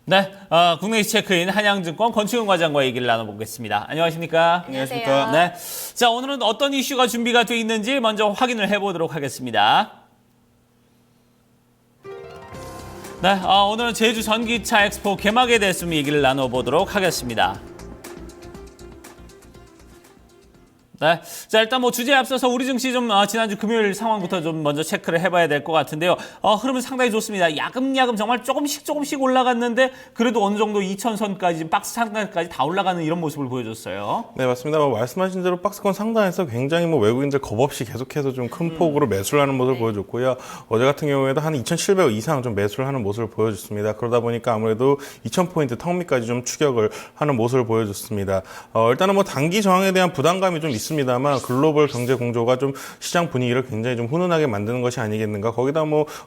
네, 국내 이슈 체크인 한양증권 권치훈 과장과 얘기를 나눠보겠습니다. 안녕하십니까? 안녕하십니까? 네, 자 오늘은 어떤 이슈가 준비가 돼 있는지 먼저 확인을 해보도록 하겠습니다. 네, 오늘은 제주 전기차 엑스포 개막에 대해서 좀 얘기를 나눠보도록 하겠습니다. 네. 자, 일단 뭐 주제에 앞서서 우리 증시 좀 지난주 금요일 상황부터 좀 먼저 체크를 해봐야 될 것 같은데요. 흐름은 상당히 좋습니다. 야금야금 정말 조금씩 올라갔는데 그래도 어느 정도 2,000선까지 박스 상단까지 다 올라가는 이런 모습을 보여줬어요. 네, 맞습니다. 말씀하신 대로 박스권 상단에서 굉장히 외국인들 겁없이 계속해서 좀 큰 폭으로 매수를 하는 모습을 보여줬고요. 어제 같은 경우에도 한 2,700원 이상 좀 매수를 하는 모습을 보여줬습니다. 그러다 보니까 아무래도 2,000포인트 턱 밑까지 좀 추격을 하는 모습을 보여줬습니다. 일단은 단기 저항에 대한 부담감이 좀 있습니다만 글로벌 경제 공조가 좀 시장 분위기를 굉장히 좀 훈훈하게 만드는 것이 아니겠는가. 거기다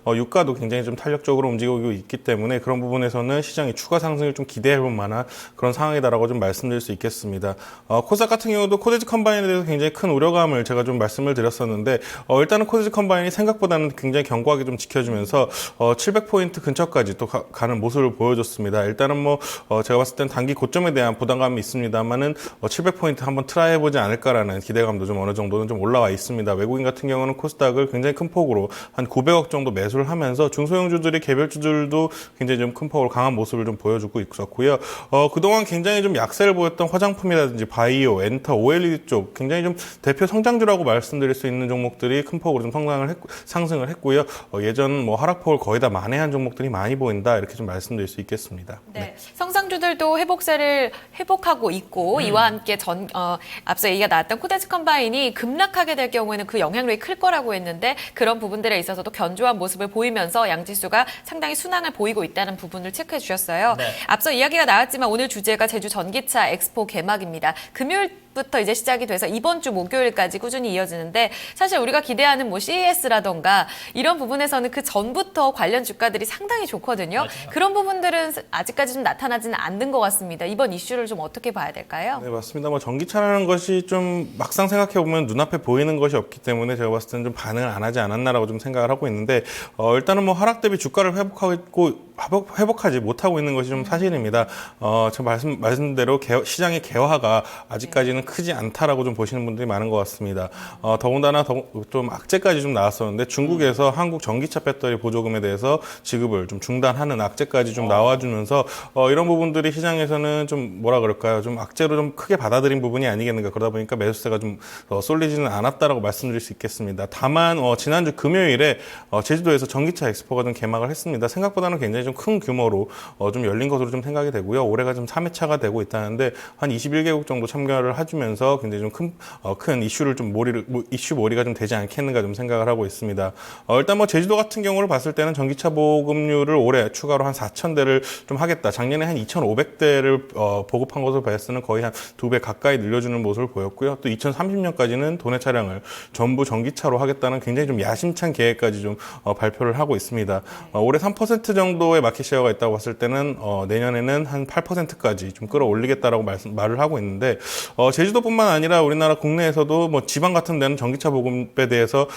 유가도 굉장히 좀 탄력적으로 움직이고 있기 때문에 그런 부분에서는 시장이 추가 상승을 좀 기대해 볼 만한 그런 상황이다라고 좀 말씀드릴 수 있겠습니다. 코스닥 같은 경우도 코데지 컴바인에 대해서 굉장히 큰 우려감을 제가 좀 말씀을 드렸었는데 일단은 코데지 컴바인이 생각보다는 굉장히 견고하게 좀 지켜주면서 700포인트 근처까지 또 가는 모습을 보여줬습니다. 일단은 제가 봤을 땐 단기 고점에 대한 부담감이 있습니다만은 700포인트 한번 트라이 해보지 않을까라는 기대감도 좀 어느 정도는 좀 올라와 있습니다. 외국인 같은 경우는 코스닥을 굉장히 큰 폭으로 한 900억 정도 매수를 하면서 중소형주들이 개별주들도 굉장히 좀 큰 폭으로 강한 모습을 좀 보여주고 있었고요. 그동안 굉장히 좀 약세를 보였던 화장품이라든지 바이오, 엔터, OLED 쪽 굉장히 좀 대표 성장주라고 말씀드릴 수 있는 종목들이 큰 폭으로 좀 상승을 했고요. 예전 하락폭을 거의 다 만회한 종목들이 많이 보인다 이렇게 좀 말씀드릴 수 있겠습니다. 네. 성장주들도 회복세를 회복하고 있고 이와 함께 앞서 얘기가 나왔던 코데지 컴바인이 급락하게 될 경우에는 그 영향력이 클 거라고 했는데 그런 부분들에 있어서도 견조한 모습을 보이면서 양지수가 상당히 순항을 보이고 있다는 부분을 체크해 주셨어요. 네. 앞서 이야기가 나왔지만 오늘 주제가 제주 전기차 엑스포 개막입니다. 금요일부터 이제 시작이 돼서 이번 주 목요일까지 꾸준히 이어지는데 사실 우리가 기대하는 CES라던가 이런 부분에서는 그 전부터 관련 주가들이 상당히 좋거든요. 맞아요. 그런 부분들은 아직까지 좀 나타나지는 않는 것 같습니다. 이번 이슈를 좀 어떻게 봐야 될까요? 네, 맞습니다. 전기차라는 것이 좀 막상 생각해보면 눈앞에 보이는 것이 없기 때문에 제가 봤을 때는 좀 반응을 안 하지 않았나라고 좀 생각을 하고 있는데, 일단은 하락 대비 주가를 회복하지 못하고 있는 것이 좀 사실입니다. 제가 말씀대로 시장의 개화가 아직까지는 크지 않다라고 좀 보시는 분들이 많은 것 같습니다. 더군다나 좀 악재까지 좀 나왔었는데 중국에서 한국 전기차 배터리 보조금에 대해서 지급을 좀 중단하는 악재까지 좀 나와주면서 이런 부분들이 시장에서는 좀 좀 악재로 좀 크게 받아들인 부분이 아니겠는가. 그러다 보니까 매수세가 좀 쏠리지는 않았다라고 말씀드릴 수 있겠습니다. 다만 지난주 금요일에 제주도에서 전기차 엑스포가 좀 개막을 했습니다. 생각보다는 굉장히 좀 큰 규모로 좀 열린 것으로 좀 생각이 되고요. 올해가 좀 3회차가 되고 있다는데 한 21개국 정도 참여를 해주면서 굉장히 좀 큰 이슈를 좀 이슈 몰이가 좀 되지 않겠는가 좀 생각을 하고 있습니다. 일단 제주도 같은 경우를 봤을 때는 전기차 보급률을 올해 추가로 한 4,000대를 좀 하겠다. 작년에 한 2,500대를 보급한 것으로 봤을 때는 거의 한 2배 가까이 늘려주는 모습을 보였고요. 또 2030년까지는 도내 차량을 전부 전기차로 하겠다는 굉장히 좀 야심찬 계획까지 좀 발표를 하고 있습니다. 올해 3% 정도의 마켓시어가 있다고 봤을 때는 내년에는 한 8%까지 좀 끌어올리겠다라고 말을 하고 있는데 제주도뿐만 아니라 우리나라 국내에서도 지방 같은 데는 전기차 보급에 대해서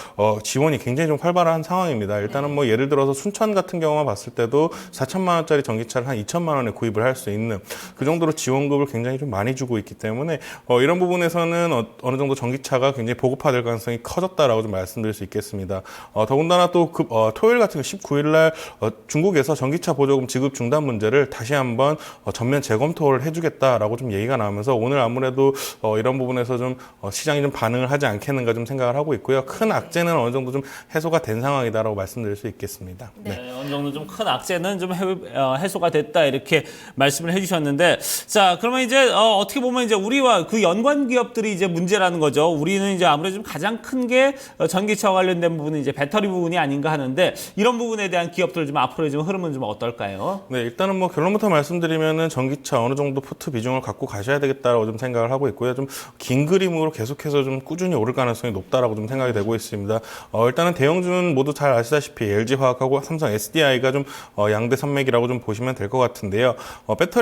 지원이 굉장히 좀 활발한 상황입니다. 일단은 예를 들어서 순천 같은 경우만 봤을 때도 4천만 원짜리 전기차를 한 2천만 원에 구입을 할 수 있는 그 정도로 지원금을 굉장히 좀 많이 주고 있기 때문에 이런 부분에서는 어느 정도 전기차가 굉장히 보급화될 가능성이 커졌다라고 좀 말씀드릴 수 있겠습니다. 더군다나 또 토요일 같은 19일 날 중국에서 전기차 보조금 지급 중단 문제를 다시 한번 전면 재검토를 해주겠다라고 좀 얘기가 나오면서 오늘 아무래도 이런 부분에서 좀 시장이 좀 반응을 하지 않겠는가 좀 생각을 하고 있고요. 큰 악재는 어느 정도 좀 해소가 된 상황이다라고 말씀드릴 수 있겠습니다. 네, 어느 정도 좀 큰 악재는 좀 해소가 됐다 이렇게 말씀을 해주셨는데, 자 그러면 이제 어떻게 보면 이제 우리와 그 연관 기업들이 이제 문제라는 거죠. 우리는 이제 아무래도 좀 가장 큰 게 전기차와 관련된 부분은 이제 배터리 부분이 아닌가 하는데 이런 부분에 대한 기업들 좀 앞으로 좀 흐름은 좀 어떨까요? 네, 일단은 결론부터 말씀드리면은 전기차 어느 정도 포트 비중을 갖고 가셔야 되겠다라고 좀 생각을 하고 있고요. 좀 긴 그림으로 계속해서 좀 꾸준히 오를 가능성이 높다라고 좀 생각이 되고 있습니다. 일단은 대형주는 모두 잘 아시다시피 LG화학하고 삼성 SDI SDI가 좀 양대 산맥이라고 좀 보시면 될 것 같은데요.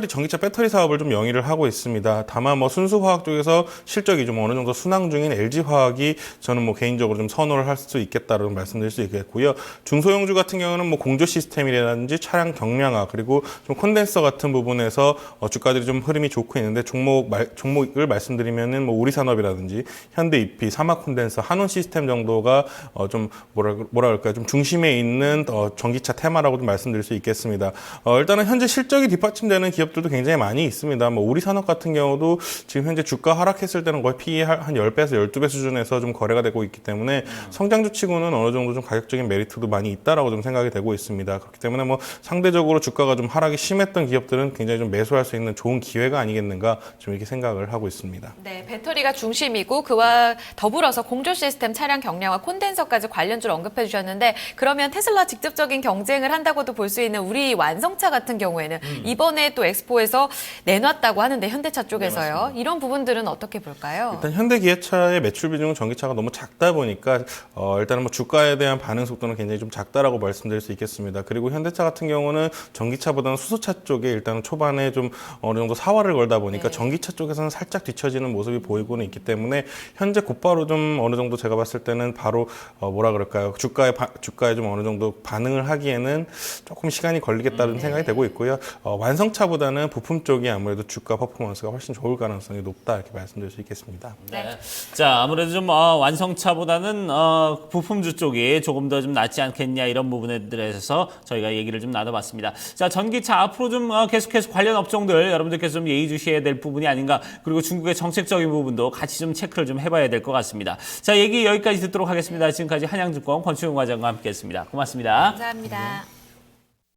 전기차 배터리 사업을 좀 영위를 하고 있습니다. 다만 뭐 순수화학 쪽에서 실적이 좀 어느 정도 순항 중인 LG화학이 저는 뭐 개인적으로 좀 선호를 할 수 있겠다라는 말씀드릴 수 있겠고요. 중소형주 같은 경우는 뭐 공조 시스템이라든지 차량 경량화 그리고 좀 콘덴서 같은 부분에서 주가들이 좀 흐름이 좋고 있는데 종목을 말씀드리면은 뭐 우리산업이라든지 현대 EP, 사막 콘덴서, 한온 시스템 정도가 좀 뭐라 그럴까요? 좀 중심에 있는 전기차 테마라고 좀 말씀드릴 수 있겠습니다. 일단은 현재 실적이 뒷받침되는 기업들도 굉장히 많이 있습니다. 뭐 우리산업 같은 경우도 지금 현재 주가 하락했을 때는 거의 PE 한 10배에서 12배 수준에서 좀 거래가 되고 있기 때문에 성장주 치고는 어느 정도 좀 가격적인 메리트도 많이 있다라고 좀 생각이 되고 있습니다. 그렇기 때문에 뭐 상대적으로 주가가 좀 하락이 심했던 기업들은 굉장히 좀 매수할 수 있는 좋은 기회가 아니겠는가 좀 이렇게 생각을 하고 있습니다. 네, 배터리가 중심이고 그와 더불어서 공조 시스템, 차량 경량화, 콘덴서까지 관련주를 언급해 주셨는데 그러면 테슬라 직접적인 경쟁을 한다고도 볼 수 있는 우리 완성차 같은 경우에는 이번에 또 엑스포에서 내놨다고 하는데 현대차 쪽에서요. 네, 이런 부분들은 어떻게 볼까요? 일단 현대기아차의 매출 비중은 전기차가 너무 작다 보니까 일단은 뭐 주가에 대한 반응 속도는 굉장히 좀 작다라고 말씀드릴 수 있겠습니다. 그리고 현대차 같은 경우는 전기차보다는 수소차 쪽에 일단은 초반에 좀 어느 정도 사활을 걸다 보니까 네. 전기차 쪽에서는 살짝 뒤처지는 모습이 보이고는 있기 때문에 현재 곧바로 좀 어느 정도 제가 봤을 때는 바로 뭐라 그럴까요? 주가에 좀 어느 정도 반응을 하기에는 조금 시간이 걸리겠다는 생각이 되고 있고요. 완성차보다는 부품 쪽이 아무래도 주가 퍼포먼스가 훨씬 좋을 가능성이 높다 이렇게 말씀드릴 수 있겠습니다. 네. 자, 아무래도 좀 완성차보다는 부품주 쪽이 조금 더 좀 낫지 않겠냐 이런 부분에 대해서 저희가 얘기를 좀 나눠봤습니다. 자, 전기차 앞으로 좀 계속해서 관련 업종들 여러분들께서 좀 예의주시해야 될 부분이 아닌가 그리고 중국의 정책적인 부분도 같이 좀 체크를 좀 해봐야 될 것 같습니다. 자, 얘기 여기까지 듣도록 하겠습니다. 지금까지 한양증권 권충용 과장과 함께했습니다. 고맙습니다. 감사합니다.